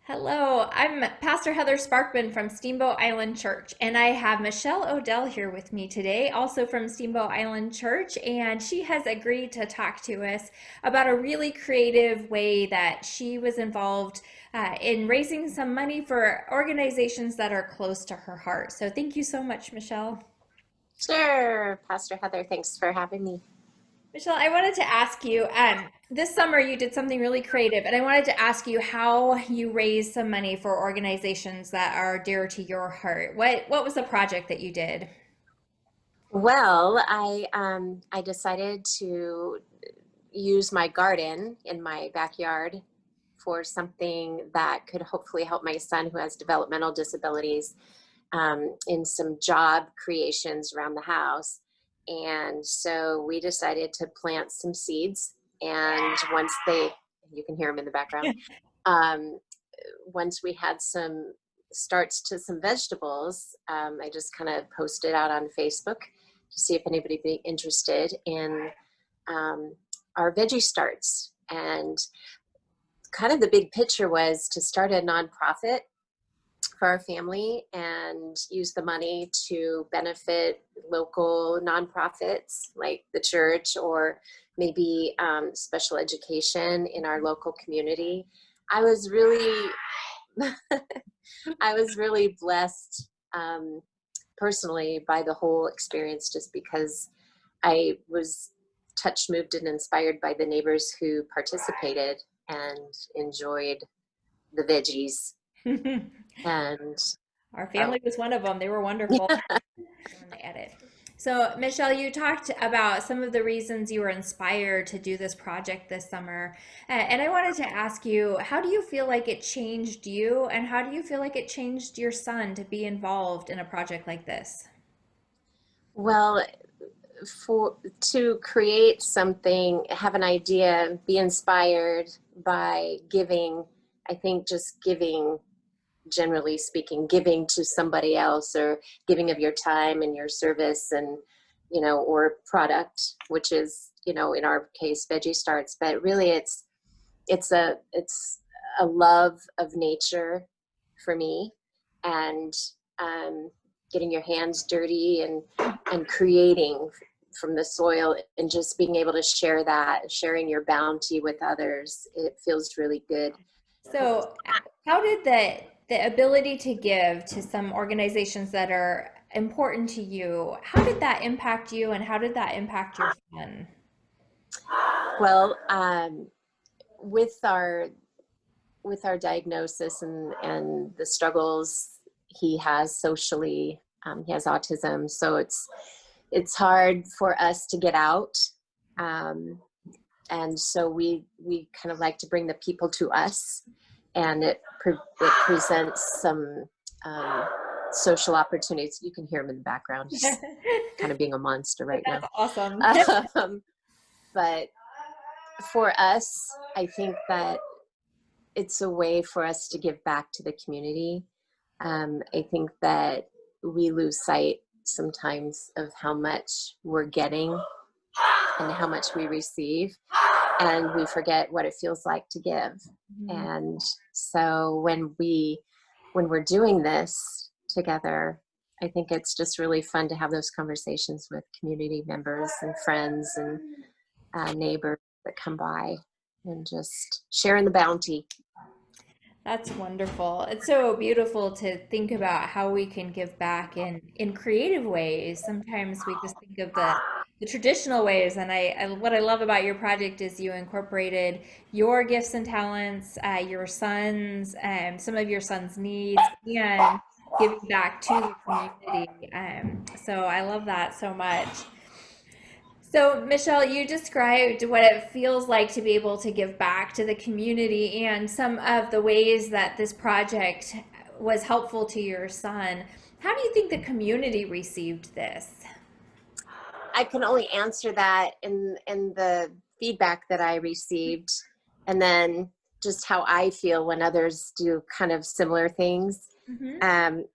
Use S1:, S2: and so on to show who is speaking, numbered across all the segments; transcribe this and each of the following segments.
S1: Hello, I'm Pastor Heather Sparkman from Steamboat Island Church, and I have Michelle Odell here with me today, also from Steamboat Island Church, and she has agreed to talk to us about a really creative way that she was involved in raising some money for organizations that are close to her heart. So thank you so much, Michelle.
S2: Sure, Pastor Heather, thanks for having me.
S1: Michelle, I wanted to ask you, this summer you did something really creative, and I wanted to ask you how you raised some money for organizations that are dear to your heart. What was the project that you did?
S2: Well, I decided to use my garden in my backyard for something that could hopefully help my son who has developmental disabilities in some job creations around the house. And so we decided to plant some seeds. And you can hear them in the background. Um, Once we had some starts to some vegetables, I just kind of posted out on Facebook to see if anybody would be interested in um, our veggie starts. And kind of the big picture was to start a nonprofit for our family and use the money to benefit local nonprofits like the church or maybe special education in our local community. I was really I was really blessed personally by the whole experience just because I was touched, moved, and inspired by the neighbors who participated and enjoyed the veggies. And
S1: Our
S2: oh,
S1: family was one of them. They were wonderful. When they edit. So, Michelle, you talked about some of the reasons you were inspired to do this project this summer. And I wanted to ask you, how do you feel like it changed you, and how do you feel like it changed your son to be involved in a project like this?
S2: well, for to create something, have an idea, be inspired by giving, I think just giving, generally speaking, giving to somebody else or giving of your time and your service and, or product, which is, in our case, Veggie Starts, but really it's a love of nature for me, and um, getting your hands dirty and creating from the soil and just being able to share that, sharing your bounty with others. It feels really good.
S1: So, how did the ability to give to some organizations that are important to you, how did that impact you, and how did that impact your son?
S2: Well, with our with our diagnosis and the struggles he has socially, he has autism, so it's hard for us to get out. Um, and so we kind of like to bring the people to us, and it presents some um, social opportunities. You can hear him in the background, he's kind of being a monster right now.
S1: That's awesome.
S2: um, but for us, I think that it's a way for us to give back to the community. I think that we lose sight sometimes of how much we're getting and how much we receive, and we forget what it feels like to give.
S1: Mhm.
S2: And so when we're doing this together, I think it's just really fun to have those conversations with community members and friends and neighbors that come by and just sharing the bounty.
S1: That's wonderful. It's so beautiful to think about how we can give back in creative ways. Sometimes we just think of the traditional ways, and what I love about your project is you incorporated your gifts and talents, your son's, some of your son's needs, and giving back to the community. So I love that so much. So, Michelle, you described what it feels like to be able to give back to the community and some of the ways that this project was helpful to your son. How do you think the community received this?
S2: I can only answer that in the feedback that I received, and then just how I feel when others do kind of similar things.
S1: Hmm.
S2: Um,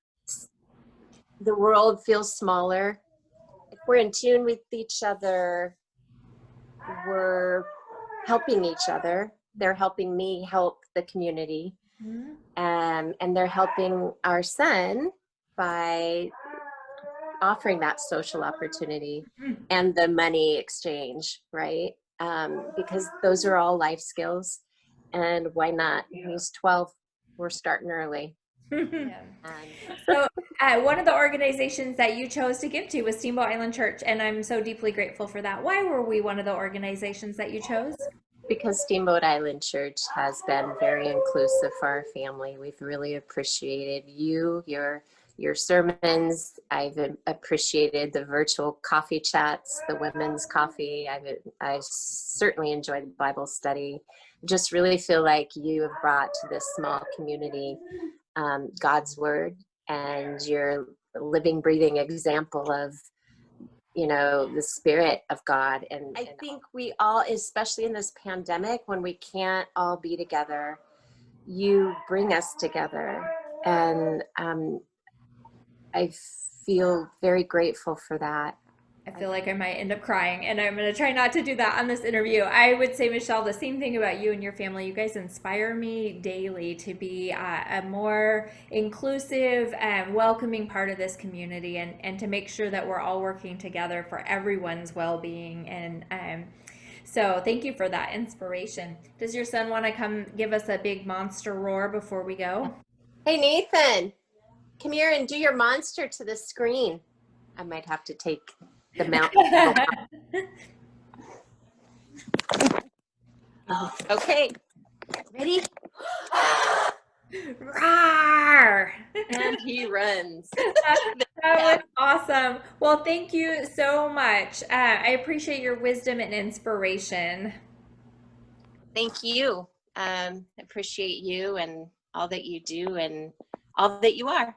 S2: the world feels smaller if we're in tune with each other. We're helping each other. They're helping me help the community.
S1: Mhm.
S2: And they're helping our son by offering that social opportunity and the money exchange, right? Because those are all life skills. And why not? He's 12. We're starting early.
S1: Yeah.
S2: And
S1: So, one of the organizations that you chose to give to was Steamboat Island Church, and I'm so deeply grateful for that. Why were we one of the organizations that you chose?
S2: because Steamboat Island Church has been very inclusive for our family. We've really appreciated your sermons. I've appreciated the virtual coffee chats, the women's coffee. I certainly enjoyed the Bible study. Just really feel like you have brought to this small community God's word, and you're a living, breathing example of the spirit of God. And I think we all, especially in this pandemic, when we can't all be together, you bring us together. And I feel very grateful for that.
S1: I feel like I might end up crying, and I'm going to try not to do that on this interview. I would say, Michelle, the same thing about you and your family. You guys inspire me daily to be a more inclusive and welcoming part of this community, and to make sure that we're all working together for everyone's well being. And so, thank you for that inspiration. Does your son want to come give us a big monster roar before we go?
S2: Hey, Nathan, come here and do your monster to the screen. I might have to take the mount. Okay, ready?
S1: Roar!
S2: And he runs.
S1: That was awesome. Well, thank you so much. I appreciate your wisdom and inspiration.
S2: Thank you. Appreciate you and all that you do and all that you are.